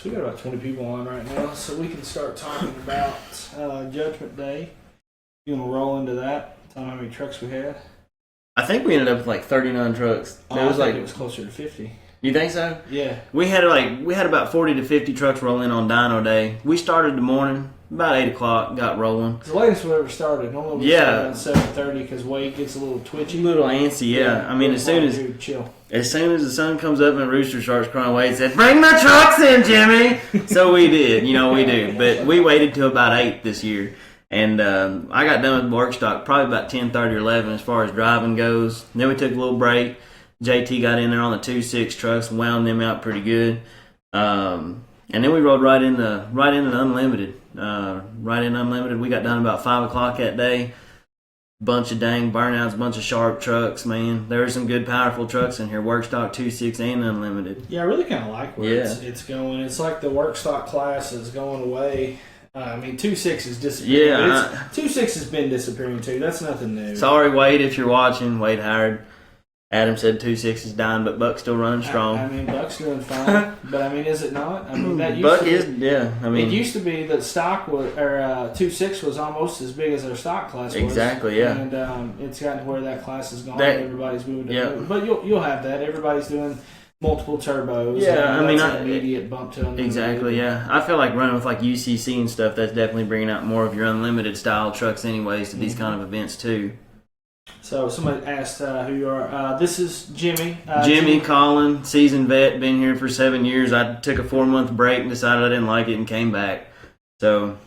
So we got about 20 people on right now, so we can start talking about Judgment Day. You want to roll into that? Tell them how many trucks we had. I think we ended up with like 39 trucks. I think it was closer to 50. You think so? Yeah. We had about 40 to 50 trucks rolling on Dyno Day. We started the morning about 8 o'clock, got rolling. It's the latest we ever started. Normally we start at 7:30 because Wade gets a little twitchy. A little antsy, yeah. I mean, as soon as the sun comes up and the rooster starts crying, Wade said, "Bring the trucks in, Jimmy." So we did, we do. But we waited till about 8 this year. And I got done with work stock probably about 10:30 or 11 as far as driving goes. Then we took a little break. JT got in there on the 2.6 trucks, wound them out pretty good. And then we rode right into Unlimited. Right in Unlimited. We got done about 5 o'clock that day. Bunch of dang burnouts, bunch of sharp trucks, man. There are some good, powerful trucks in here. Work stock 2.6 and Unlimited. Yeah, I really kind of like where it's going. It's like the work stock class is going away. 2.6 is disappearing. Yeah, 2.6 has been disappearing too. That's nothing new. Sorry, Wade, if you're watching. Wade Howard. Adam said 2.6 is dying, but Buck's still running strong. Buck's doing fine. But is it not? That used Buck to be, is, yeah. It used to be that stock was, or 2.6 was almost as big as our stock class was. Exactly, yeah. And it's gotten to where that class is gone. Everybody's moving to it. But you'll have that. Everybody's doing multiple turbos. Yeah, an immediate bump to unlimited. Exactly, yeah. I feel like running with like UCC and stuff, that's definitely bringing out more of your unlimited style trucks anyways to these kind of events too. So somebody asked who you are. This is Jimmy. Jimmy Collin, seasoned vet, been here for 7 years. I took a 4-month break and decided I didn't like it and came back. So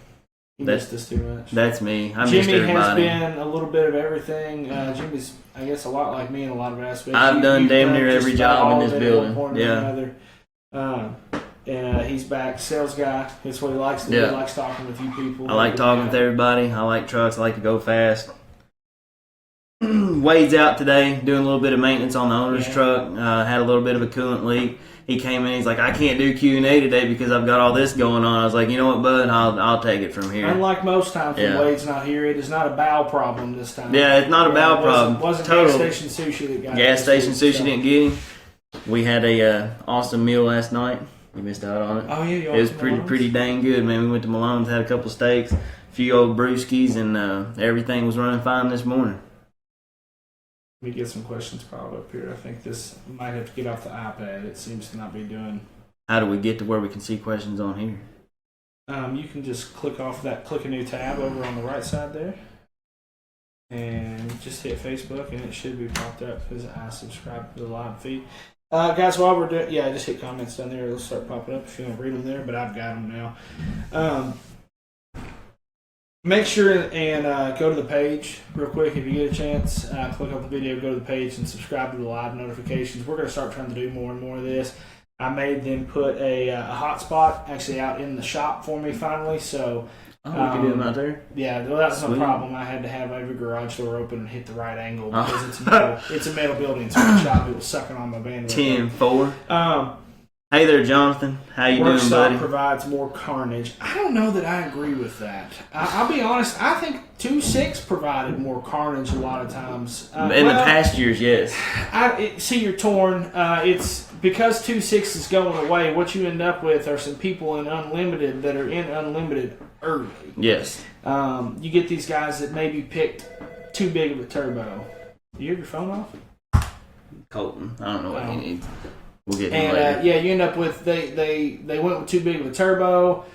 you missed us too much. That's me. Jimmy has been a little bit of everything. Jimmy's, I guess, a lot like me in a lot of aspects. I've done damn near every job in this building. Yeah. And he's back, sales guy. That's what he likes to do. He likes talking with you people. I like talking with everybody. I like trucks. I like to go fast. Wade's out today doing a little bit of maintenance on the owner's truck. Had a little bit of a coolant leak. He came in. He's like, "I can't do Q&A today because I've got all this going on." I was like, "You know what, bud? I'll take it from here." Unlike most times when Wade's not here, it is not a bow problem this time. Yeah, it's not a bow problem. Wasn't gas station sushi that got gas station sushi didn't get him. We had a awesome meal last night. You missed out on it. Oh yeah, it was pretty dang good, man. We went to Malone's, had a couple steaks, a few old brewskis, and everything was running fine this morning. Let me get some questions piled up here. I think this might have to get off the iPad. It seems to not be doing. How do we get to where we can see questions on here? You can just click a new tab over on the right side there. And just hit Facebook and it should be popped up because I subscribe to the live feed. Guys, while we're doing, just hit comments down there. It'll start popping up if you want to read them there, but I've got them now. Make sure and go to the page real quick if you get a chance. Click on the video, go to the page, and subscribe to the live notifications. We're going to start trying to do more and more of this. I made them put a hotspot actually out in the shop for me finally. So we can do them out there? Yeah, well, that's no problem. I had to have every garage door open and hit the right angle because it's a metal building, so the shop, it was sucking on my bandwidth. 10-4. Hey there, Jonathan. How you doing, buddy? Provides more carnage. I don't know that I agree with that. I'll be honest. I think 2.6 provided more carnage a lot of times. In the past years, yes. See, you're torn. It's because 2.6 is going away. What you end up with are some people in Unlimited that are in Unlimited early. Yes. You get these guys that maybe picked too big of a turbo. You have your phone off? Colton. I don't know what he needs. We'll get him later. You end up with they went with too big of a turbo.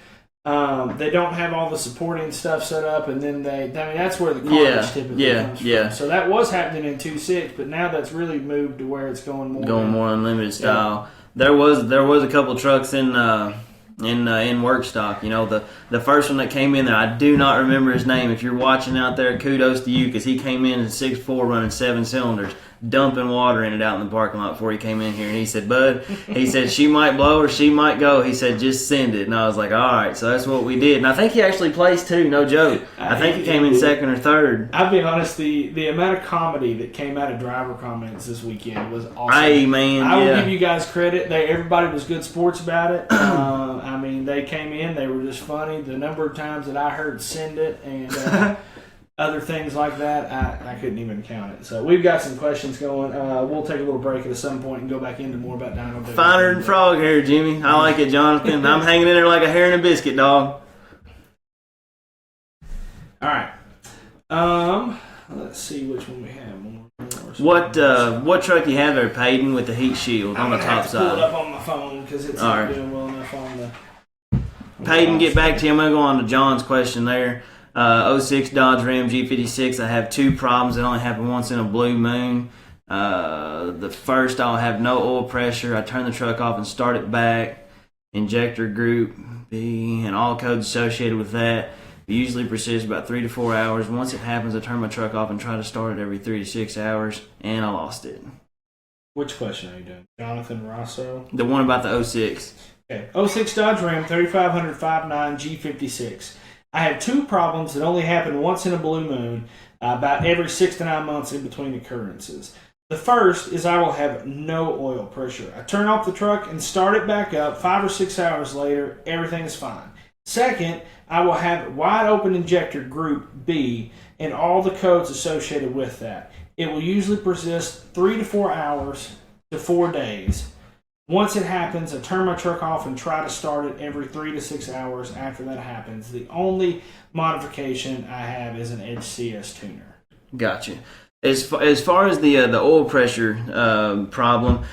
They don't have all the supporting stuff set up, and then that's where the carnage typically comes from. So that was happening in 2.6, but now that's really moved to where it's going more unlimited style. There was a couple trucks in work stock. The first one that came in there, I do not remember his name. If you're watching out there, kudos to you because he came in at 6.4 running 7 cylinders. Dumping water in it out in the parking lot before he came in here. And he said, "Bud," he said, "she might blow or she might go." He said, "Just send it." And I was like, all right. So that's what we did. And I think he actually placed too, no joke. I think he came in second or third. I'll be honest, the amount of comedy that came out of driver comments this weekend was awesome. Hey, man, I will give you guys credit. Everybody was good sports about it. They came in. They were just funny. The number of times that I heard "send it" and other things like that, I couldn't even count it. So we've got some questions going. We'll take a little break at some point and go back into more about dyno. Finer than frog hair, Jimmy. I like it, Jonathan. I'm hanging in there like a hair in a biscuit, dog. All right. Let's see which one we have. What truck you have there, Peyton, with the heat shield on the top side? Pull it up on my phone because it's not doing well enough on the. Peyton, get back to you. I'm going to go on to John's question there. 06 Dodge Ram G56. I have 2 problems that only happen once in a blue moon. The first, I'll have no oil pressure. I turn the truck off and start it back. Injector group B and all codes associated with that. It usually persists about 3 to 4 hours. Once it happens, I turn my truck off and try to start it every 3 to 6 hours, and I lost it. Which question are you doing? Jonathan Rosso? The one about the 06. Okay. 06 Dodge Ram 3500 59 G56. I have 2 problems that only happen once in a blue moon, about every 6 to 9 months in between occurrences. The first is I will have no oil pressure. I turn off the truck and start it back up. 5 or 6 hours later, everything is fine. Second, I will have wide open injector group B and all the codes associated with that. It will usually persist 3 to 4 hours to 4 days. Once it happens, I turn my truck off and try to start it every 3 to 6 hours after that happens. The only modification I have is an Edge CS tuner. Gotcha. As far as the oil pressure problem,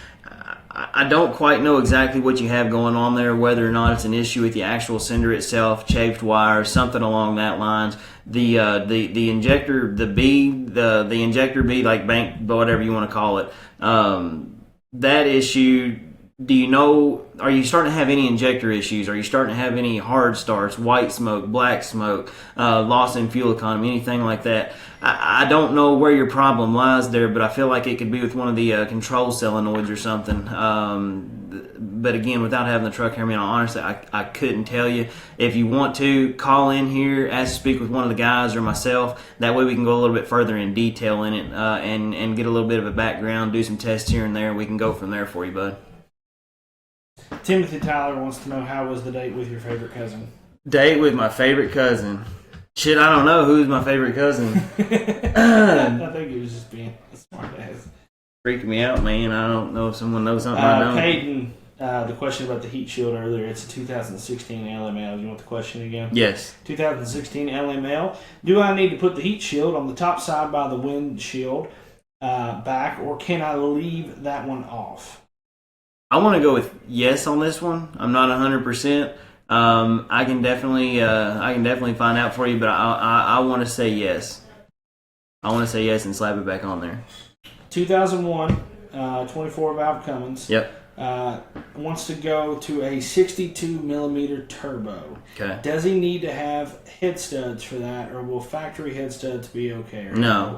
I don't quite know exactly what you have going on there, whether or not it's an issue with the actual cinder itself, chafed wire, something along that lines. The injector, the injector B, like bank, whatever you want to call it, that issue. Do you know, are you starting to have any injector issues? Are you starting to have any hard starts, white smoke, black smoke, loss in fuel economy, anything like that? I don't know where your problem lies there, but I feel like it could be with one of the control solenoids or something. But again, without having the truck here, honestly, I couldn't tell you. If you want to, call in here, ask to speak with one of the guys or myself. That way we can go a little bit further in detail in it and get a little bit of a background, do some tests here and there, and we can go from there for you, bud. Timothy Tyler wants to know, how was the date with your favorite cousin? Date with my favorite cousin. Shit, I don't know who's my favorite cousin. I think he was just being a smart ass. Freaking me out, man. I don't know if someone knows something I don't. Peyton, the question about the heat shield earlier, it's a 2016 LML. You want the question again? Yes. 2016 LML. Do I need to put the heat shield on the top side by the windshield back, or can I leave that one off? I want to go with yes on this one. I'm not 100%. I can definitely find out for you, but I want to say yes. I want to say yes and slap it back on there. 2001, 24 valve Cummins. Yep. Wants to go to a 62 millimeter turbo. Okay. Does he need to have head studs for that, or will factory head studs be okay? No,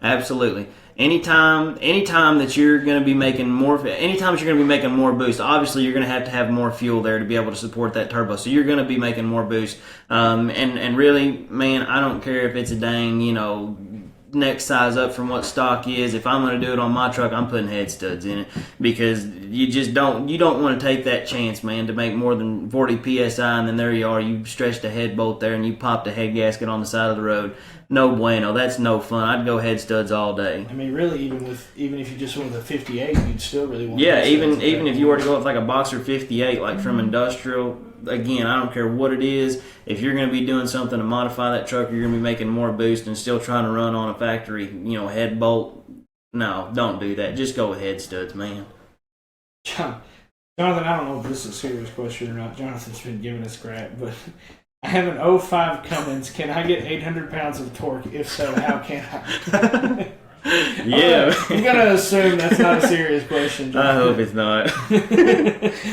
absolutely. Anytime that you're going to be making more boost, obviously you're going to have more fuel there to be able to support that turbo. So you're going to be making more boost. And really, man, I don't care if it's a dang, next size up from what stock is. If I'm going to do it on my truck, I'm putting head studs in it, because you don't want to take that chance, man, to make more than 40 psi, and then there you are, you stretched a head bolt there and you popped a head gasket on the side of the road. No bueno. That's no fun. I'd go head studs all day. I mean, really, even if you just went with a 58, you'd still really want. Yeah, even if you were to go with like a Boxer 58, like from industrial. Again, I don't care what it is. If you're going to be doing something to modify that truck, you're going to be making more boost and still trying to run on a factory, head bolt. No, don't do that. Just go with head studs, man. Jonathan, I don't know if this is a serious question or not. Jonathan's been giving us crap, but I have an 05 Cummins. Can I get 800 pounds of torque? If so, how can I? Yeah. I'm going to assume that's not a serious question, Jonathan. I hope it's not.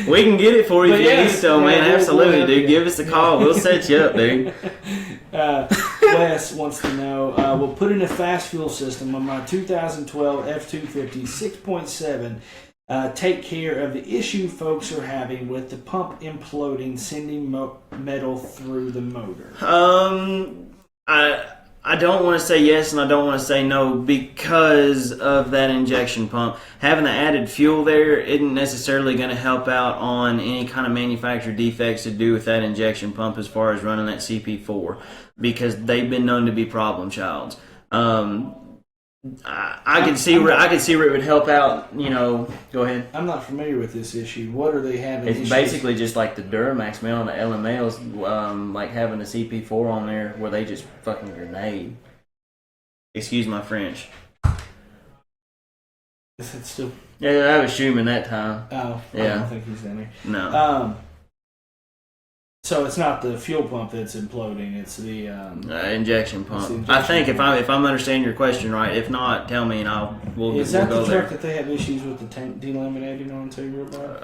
We can get it for you if you need so, man. Absolutely, dude. Give us a call. We'll set you up, dude. Wes wants to know, we'll put in a fast fuel system on my 2012 F-250 6.7. Take care of the issue folks are having with the pump imploding, sending metal through the motor. I don't want to say yes and I don't want to say no because of that injection pump. Having the added fuel there isn't necessarily going to help out on any kind of manufacturer defects to do with that injection pump as far as running that CP4 because they've been known to be problem childs. I could see where it would help out. Go ahead. I'm not familiar with this issue. What are they having? It's basically just like the Duramax man on the LMLs, like having a CP4 on there where they just fucking grenade. Excuse my French. Is it still? Yeah, that was Schumann that time. Oh, yeah. I don't think he's in there. No. So it's not the fuel pump that's imploding; it's the injection pump. I think if I'm understanding your question right. If not, tell me and we'll go there. Is that the truck that they have issues with the tank delaminating on too, real bad?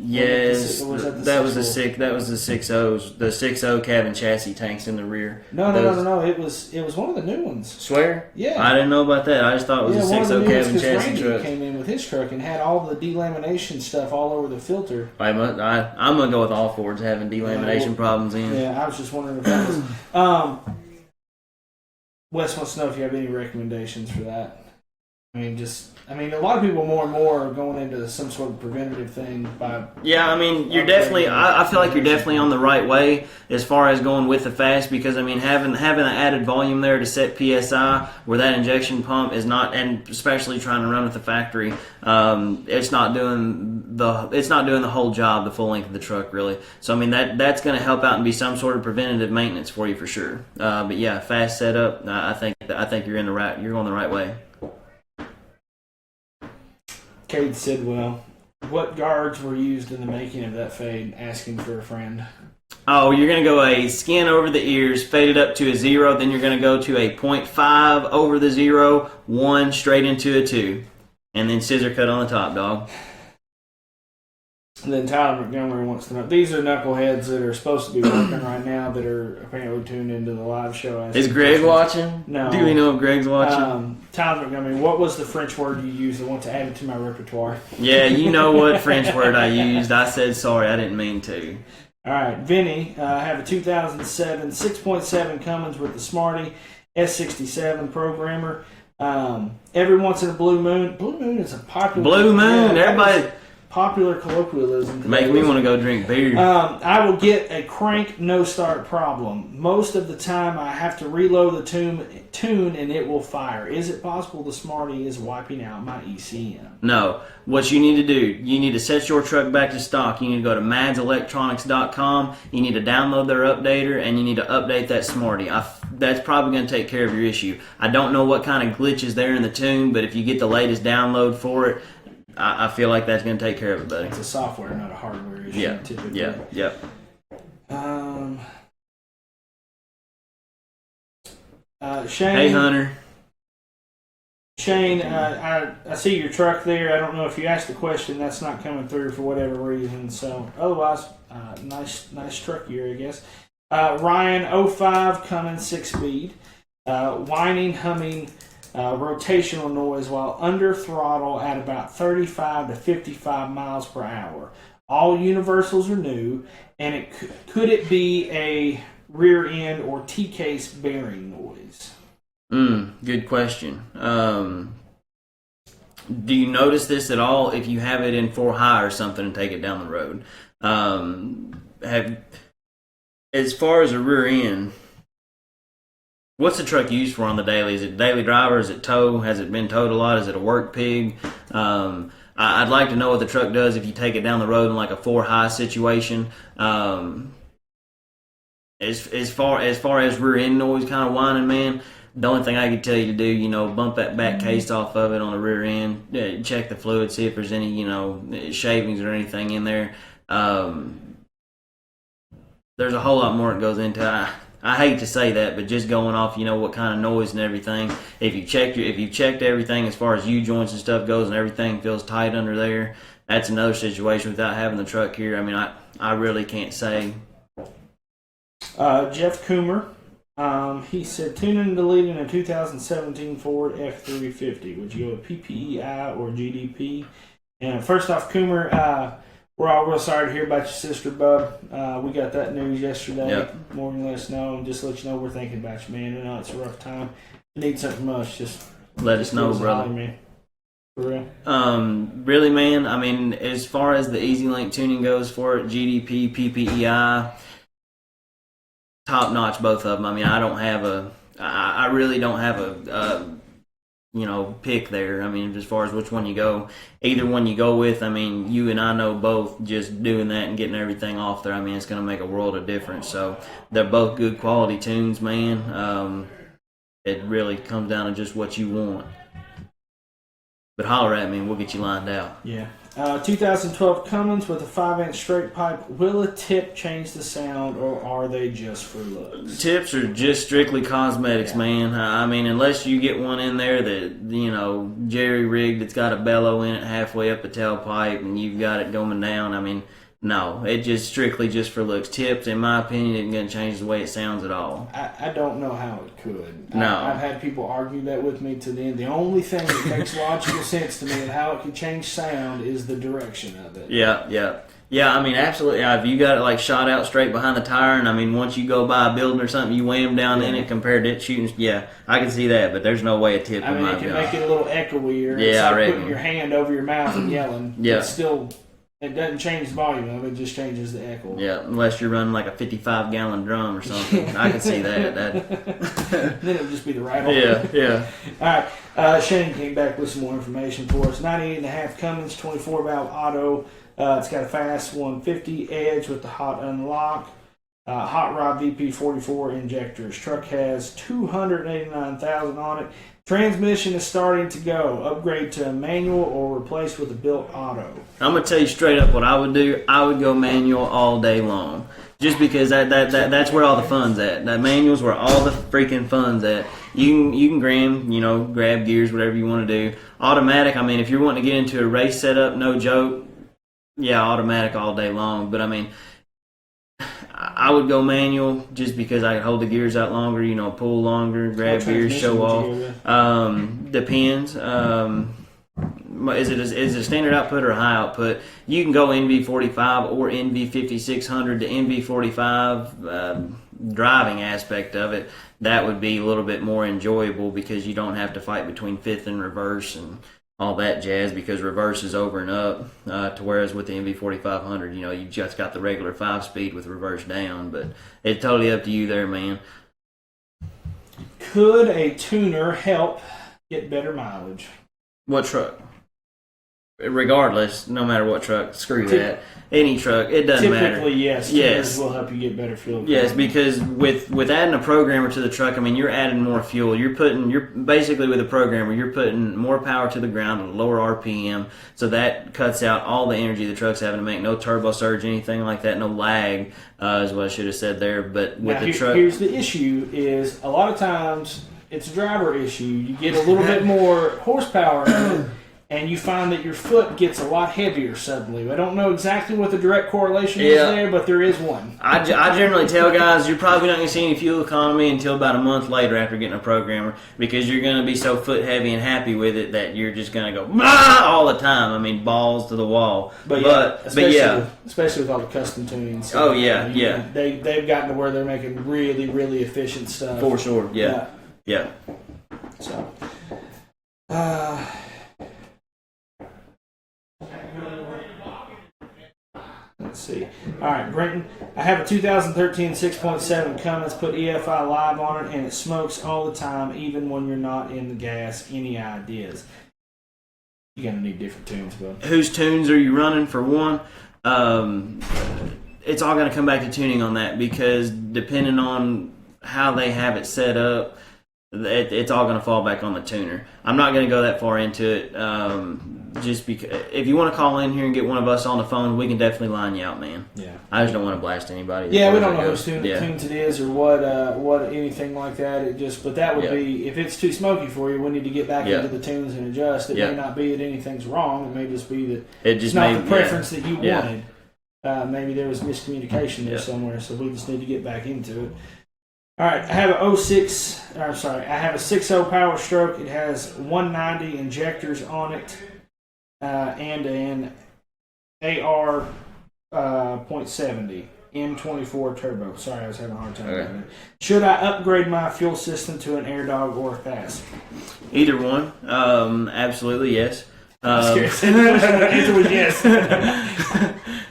Yes. That was the 6.0s, the 6.0 cabin chassis tanks in the rear. No. It was one of the new ones. Swear? Yeah. I didn't know about that. I just thought it was a 6.0 cabin chassis truck. Came in with his truck and had all the delamination stuff all over the filter. I'm gonna go with all Fords having delamination problems in. Yeah, I was just wondering if that was. Wes wants to know if you have any recommendations for that. A lot of people more and more are going into some sort of preventative thing by. Yeah, you're definitely. I feel like you're definitely on the right way as far as going with the fast because having an added volume there to set PSI where that injection pump is not, and especially trying to run with the factory, it's not doing the whole job the full length of the truck really. So that's going to help out and be some sort of preventative maintenance for you for sure. But yeah, fast setup. I think you're going the right way. Cade Sidwell, what guards were used in the making of that fade? Asking for a friend. Oh, you're going to go a skin over the ears, faded up to a 0, then you're going to go to a 0.5 over the 0, 1 straight into a 2, and then scissor cut on the top, dog. And then Tyler Montgomery wants to know, these are knuckleheads that are supposed to be working right now that are apparently tuned into the live show. Is Greg watching? No. Do we know if Greg's watching? Tyler Montgomery, what was the French word you used? I want to add it to my repertoire. Yeah, you know what French word I used. I said sorry, I didn't mean to. All right, Vinny, I have a 2007 6.7 Cummins with the Smarty S67 programmer. Every once in a blue moon. Blue moon is a popular... Blue moon, everybody... Popular colloquialism. Make me want to go drink beer. I will get a crank no start problem. Most of the time I have to reload the tune and it will fire. Is it possible the Smarty is wiping out my ECM? No. What you need to do, you need to set your truck back to stock. You need to go to madselectronics.com. You need to download their updater and you need to update that Smarty. That's probably going to take care of your issue. I don't know what kind of glitch is there in the tune, but if you get the latest download for it, I feel like that's going to take care of it, buddy. It's a software, not a hardware issue. Yeah, typically. yeah. Shane. Hey, Hunter. Shane, I see your truck there. I don't know if you asked a question. That's not coming through for whatever reason. So, otherwise, nice truck here, I guess. Ryan, 05 Cummins 6-speed. Whining, humming, rotational noise while under throttle at about 35 to 55 miles per hour. All universals are new, and could it be a rear end or T-case bearing noise? Good question. Do you notice this at all if you have it in 4 high or something and take it down the road? As far as a rear end, what's the truck used for on the daily? Is it daily driver? Is it tow? Has it been towed a lot? Is it a work pig? I'd like to know what the truck does if you take it down the road in like a 4 high situation. As far as rear end noise kind of whining, man, the only thing I could tell you to do, bump that back case off of it on the rear end, check the fluid, see if there's any, shavings or anything in there. There's a whole lot more that goes into it. I hate to say that, but just going off, what kind of noise and everything. If you checked everything as far as U-joints and stuff goes, and everything feels tight under there, that's another situation without having the truck here. I really can't say. Jeff Coomer, he said, tuning and deleting a 2017 Ford F-350. Would you go with PPEI or GDP? And first off, Coomer, we're all real sorry to hear about your sister, bub. We got that news yesterday. Yep. Morgan let us know, and just let you know we're thinking about you, man. I know it's a rough time. If you need something from us, just let us know, brother. Man. For real. Really, man. I mean, as far as the Easy Link tuning goes for it, GDP, PPEI, top notch, both of them. I mean, I really don't have a pick there. I mean, as far as which one you go, either one you go with, I mean, you and I know both just doing that and getting everything off there, I mean, it's going to make a world of difference. So they're both good quality tunes, man. It really comes down to just what you want. But holler at me and we'll get you lined out. Yeah. 2012 Cummins with a 5-inch straight pipe. Will a tip change the sound, or are they just for looks? Tips are just strictly cosmetics, man. I mean, unless you get one in there that, jerry rigged, that's got a bellow in it halfway up the tailpipe and you've got it going down. I mean, no, it's just strictly just for looks. Tips, in my opinion, isn't going to change the way it sounds at all. I don't know how it could. No. I've had people argue that with me to the end. The only thing that makes logical sense to me of how it can change sound is the direction of it. Yeah, I mean, absolutely. If you got it like shot out straight behind the tire, and I mean, once you go by a building or something, you wham down in it compared to it shooting. Yeah, I can see that, but there's no way a tip. I mean, it can make it a little echoier. Yeah, it's like I reckon. putting your hand over your mouth and yelling. Yeah. It's still. It doesn't change the volume of it; just changes the echo. Yeah, unless you're running like a 55-gallon drum or something. I can see that. Then it would just be the right one. Yeah. All right. Shane came back with some more information for us. 98.5 Cummins, 24-valve auto. It's got a fast 150 edge with the hot unlock. Hot rod VP44 injectors. Truck has 289,000 on it. Transmission is starting to go. Upgrade to a manual or replace with a built auto. I'm gonna tell you straight up what I would do. I would go manual all day long, just because that's where all the fun's at. That manual's where all the freaking fun's at. You can grab gears, whatever you want to do. Automatic. I mean, if you're wanting to get into a race setup, no joke. Yeah, automatic all day long. But I mean, I would go manual just because I could hold the gears out longer, pull longer, grab gears, show off. Depends. Is it a standard output or a high output? You can go NV45 or NV5600 to NV45. Driving aspect of it, that would be a little bit more enjoyable because you don't have to fight between fifth and reverse and all that jazz, because reverse is over and up, to whereas with the NV4500, you just got the regular 5-speed with reverse down, but it's totally up to you there, man. Could a tuner help get better mileage? What truck? Regardless, no matter what truck, screw that. Any truck, it doesn't matter. Typically, yes. Tuners will help you get better fuel. Yes, because with adding a programmer to the truck, I mean, you're adding more fuel. You're basically with a programmer, you're putting more power to the ground at a lower RPM, so that cuts out all the energy the truck's having to make. No turbo surge, anything like that. No lag, is what I should have said there. But with the truck, here's the issue: is a lot of times it's a driver issue. You get a little bit more horsepower. And you find that your foot gets a lot heavier suddenly. I don't know exactly what the direct correlation is there, but there is one. I generally tell guys you're probably not going to see any fuel economy until about a month later after getting a programmer, because you're going to be so foot heavy and happy with it that you're just going to go all the time. I mean, balls to the wall. Especially with all the custom tuning. So, They've gotten to where they're making really, really efficient stuff. For sure, yeah. So, let's see. All right, Brenton. I have a 2013 6.7 Cummins. Put EFI Live on it, and it smokes all the time, even when you're not in the gas. Any ideas? You're gonna need different tunes, bud. Whose tunes are you running for one? It's all gonna come back to tuning on that, because depending on how they have it set up, it's all going to fall back on the tuner. I'm not going to go that far into it, just because if you want to call in here and get one of us on the phone, we can definitely line you out, man. Yeah. I just don't want to blast anybody. Yeah, we don't know whose tunes it is or what anything like that. But that would be, if it's too smoky for you, we need to get back into the tunes and adjust. It may not be that anything's wrong. It may just be that it's not the preference that you wanted. Maybe there was miscommunication there somewhere, so we just need to get back into it. All right, I have a 6.0 Power Stroke. It has 190 injectors on it, and an AR .70 M24 turbo. Sorry, I was having a hard time doing it. Should I upgrade my fuel system to an air dog or a fast? Either one. Absolutely, yes. The answer was yes.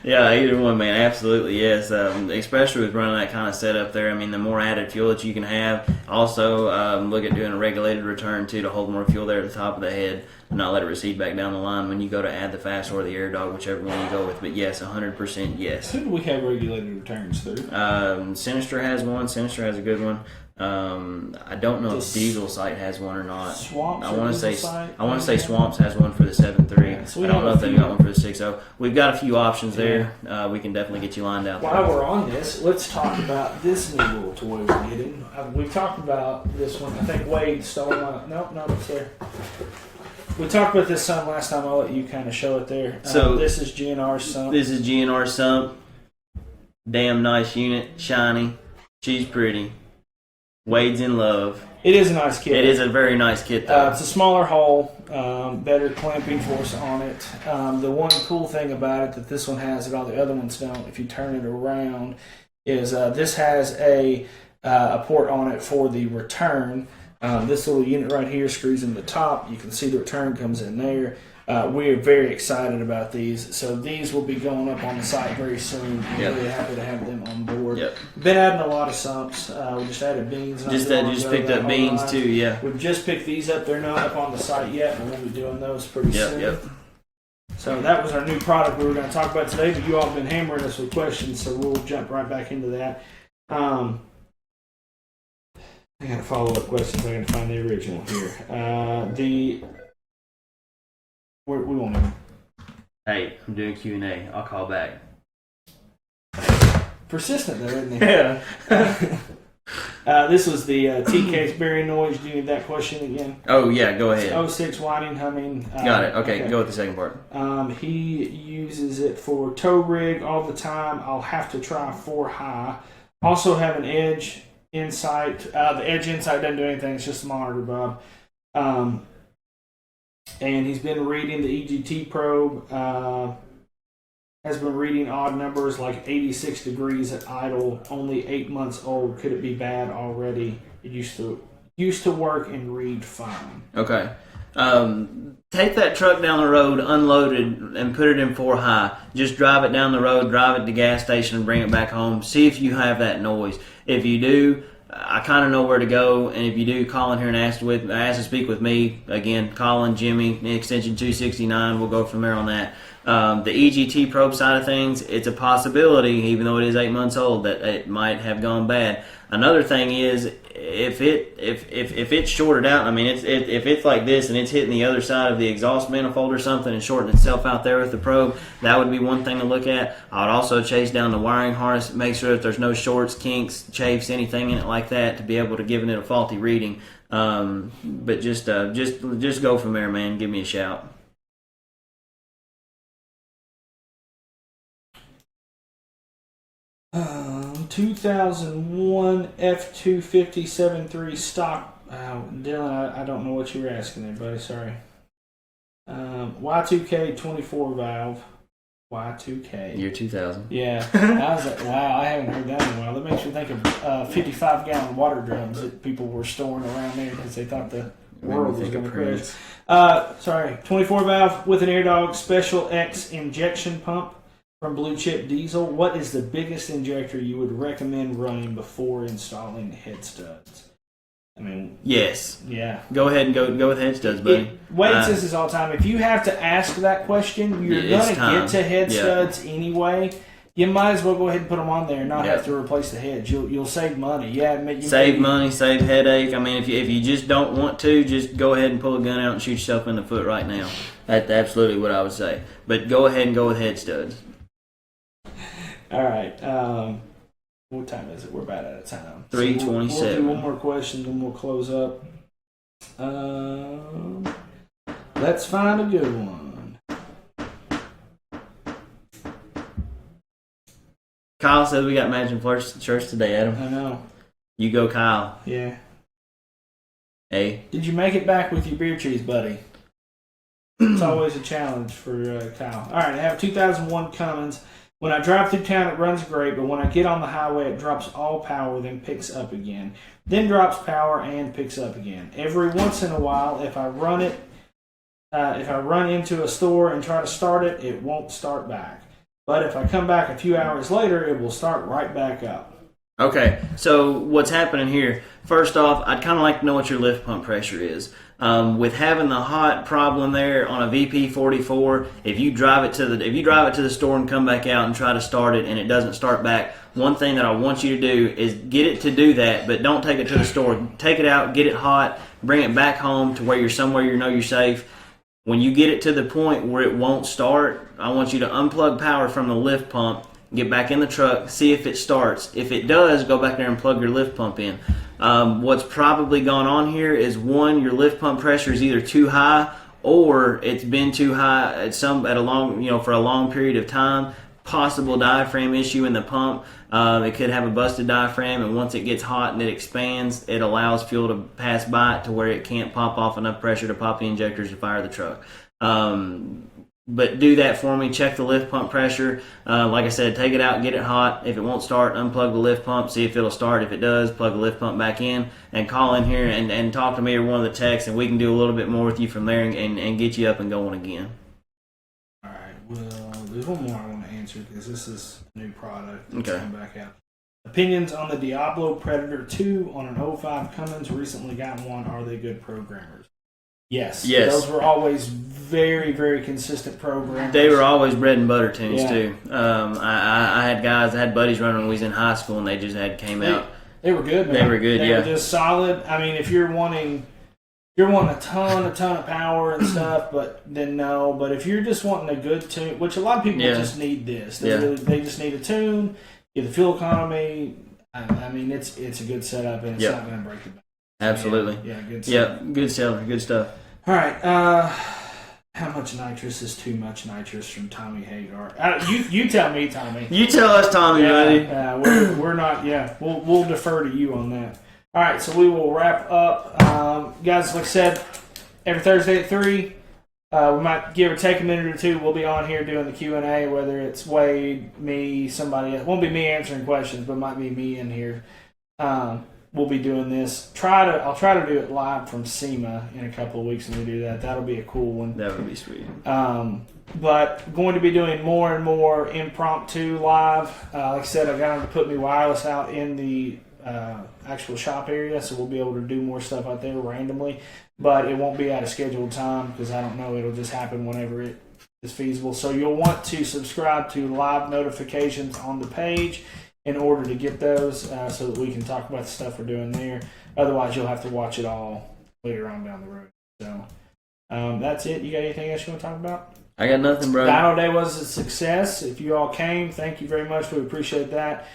Yeah, either one, man. Absolutely, yes. Especially with running that kind of setup there. I mean, the more added fuel that you can have. Also, look at doing a regulated return, too, to hold more fuel there at the top of the head and not let it recede back down the line when you go to add the fast or the air dog, whichever one you go with. But yes, 100% yes. Who do we have regulated returns through? Sinister has one. Sinister has a good one. I don't know if Diesel Site has one or not. Swamps. I want to say Swamps has one for the 7.3. Yeah, so I don't know if they've got one for the 6.0. We've got a few options there. We can definitely get you lined out. While we're on this, let's talk about this new little toy we're getting. We talked about this one. I think Wade stole one. Nope, it's there. We talked about this some last time. I'll let you kind of show it there. So this is GNR's sump. This is GNR's sump. Damn nice unit, shiny. She's pretty. Wade's in love. It is a nice kit. It is a very nice kit, though. It's a smaller hull, better clamping force on it. The one cool thing about it that this one has that all the other ones don't, if you turn it around, is this has a port on it for the return. This little unit right here screws in the top. You can see the return comes in there. We are very excited about these. So these will be going up on the site very soon. We're really happy to have them on board. Yep. Been adding a lot of sumps. We just added beans. Just picked up beans too, yeah. We've just picked these up. They're not up on the site yet, but we'll be doing those pretty soon. Yep. So that was our new product we were going to talk about today, but you all have been hammering us with questions, so we'll jump right back into that. I got a follow-up question so I can find the original here. We won't even. Hey, I'm doing Q&A. I'll call back. Persistent though, isn't he? Yeah. This was the T-case bearing noise. Do you need that question again? Oh, yeah, go ahead. 06 whining, humming. Got it. Okay, go with the second part. He uses it for tow rig all the time. I'll have to try 4 high. Also have an edge insight. The edge insight doesn't do anything. It's just a monitor, Bob. And he's been reading the EGT probe. Has been reading odd numbers like 86 degrees at idle. Only 8 months old. Could it be bad already? It used to work and read fine. Okay. Take that truck down the road, unload it, and put it in 4 high. Just drive it down the road, drive it to the gas station, and bring it back home. See if you have that noise. If you do, I kind of know where to go, and if you do, call in here and ask to speak with me. Again, Colin, Jimmy, extension 269. We'll go from there on that. The EGT probe side of things, it's a possibility, even though it is 8 months old, that it might have gone bad. Another thing is, if it's shorted out, I mean, if it's like this and it's hitting the other side of the exhaust manifold or something and shorting itself out there with the probe, that would be one thing to look at. I would also chase down the wiring harness, make sure that there's no shorts, kinks, chafes, anything in it like that to be able to give it a faulty reading. But just go from there, man. Give me a shout. Um, 2001 F250 7.3 stock. Dylan, I don't know what you were asking there, buddy. Sorry. Y2K 24 valve. Y2K. Year 2000. Yeah. I was like, wow, I haven't heard that in a while. That makes me think of 55-gallon water drums that people were storing around there because they thought the world was going to crash. 24 valve with an air dog Special X injection pump from Blue Chip Diesel. What is the biggest injector you would recommend running before installing head studs? I mean, yes. Yeah. Go ahead and go with head studs, buddy. Wade says this all the time. If you have to ask that question, you're going to get to head studs anyway. You might as well go ahead and put them on there and not have to replace the heads. You'll save money. Save money, save headache. I mean, if you just don't want to, just go ahead and pull a gun out and shoot yourself in the foot right now. That's absolutely what I would say. But go ahead and go with head studs. All right. What time is it? We're about out of time. 3:27. We'll do one more question and we'll close up. Let's find a good one. Kyle said we got matching shirts today, Adam. I know. You go, Kyle. Yeah. Hey. Did you make it back with your beer cheese, buddy? It's always a challenge for Kyle. All right, I have 2001 Cummins. When I drive through town, it runs great, but when I get on the highway, it drops all power, then picks up again. Then drops power and picks up again. Every once in a while, if I run into a store and try to start it, it won't start back. But if I come back a few hours later, it will start right back up. Okay, so what's happening here? First off, I'd kind of like to know what your lift pump pressure is. With having the hot problem there on a VP44, if you drive it to the store and come back out and try to start it and it doesn't start back, one thing that I want you to do is get it to do that, but don't take it to the store. Take it out, get it hot, bring it back home to where you're somewhere you know you're safe. When you get it to the point where it won't start, I want you to unplug power from the lift pump, get back in the truck, see if it starts. If it does, go back there and plug your lift pump in. What's probably gone on here is, one, your lift pump pressure is either too high or it's been too high for a long period of time. Possible diaphragm issue in the pump. It could have a busted diaphragm, and once it gets hot and it expands, it allows fuel to pass by it to where it can't pop off enough pressure to pop the injectors to fire the truck. But do that for me. Check the lift pump pressure. Like I said, take it out, get it hot. If it won't start, unplug the lift pump, see if it'll start. If it does, plug the lift pump back in and call in here and talk to me or one of the techs, and we can do a little bit more with you from there and get you up and going again. All right. Well, there's one more I want to answer because this is a new product that's coming back out. Opinions on the Diablo Predator 2 on an 05 Cummins. Recently got one. Are they good programmers? Yes. Those were always very, very consistent programmers. They were always bread and butter tunes too. I had buddies running when we was in high school, and they just came out. They were good, man. They were good, They were just solid. I mean, if you're wanting a ton of power and stuff, but if you're just wanting a good tune, which a lot of people just need this. They just need a tune, get the fuel economy. I mean, it's a good setup, and it's not going to break the bank. Absolutely. Good stuff. Yep, good seller, good stuff. All right. How much nitrous is too much nitrous from Tommy Hagar? You tell me, Tommy. You tell us, Tommy, buddy. We're not. Yeah, we'll defer to you on that. All right, so we will wrap up, guys. Like I said, every Thursday at 3. We might give or take a minute or two. We'll be on here doing the Q&A, whether it's Wade, me, somebody else. It won't be me answering questions, but it might be me in here. We'll be doing this. I'll try to do it live from SEMA in a couple of weeks when we do that. That'll be a cool one. That would be sweet. But going to be doing more and more impromptu live. Like I said, I got them to put me wireless out in the actual shop area, so we'll be able to do more stuff out there randomly. But it won't be at a scheduled time because I don't know. It'll just happen whenever it is feasible. So you'll want to subscribe to live notifications on the page in order to get those so that we can talk about the stuff we're doing there. Otherwise, you'll have to watch it all later on down the road. So that's it. You got anything else you want to talk about? I got nothing, bro. Dino Day was a success. If you all came, thank you very much. We appreciate that.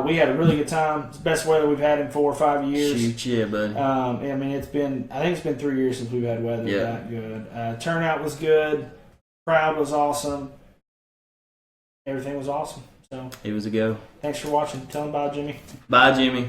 We had a really good time. It's the best weather we've had in 4 or 5 years. Shoot, yeah, buddy. I mean, I think it's been 3 years since we've had weather that good. Turnout was good. Crowd was awesome. Everything was awesome. So it was a go. Thanks for watching. Tell them bye, Jimmy. Bye, Jimmy.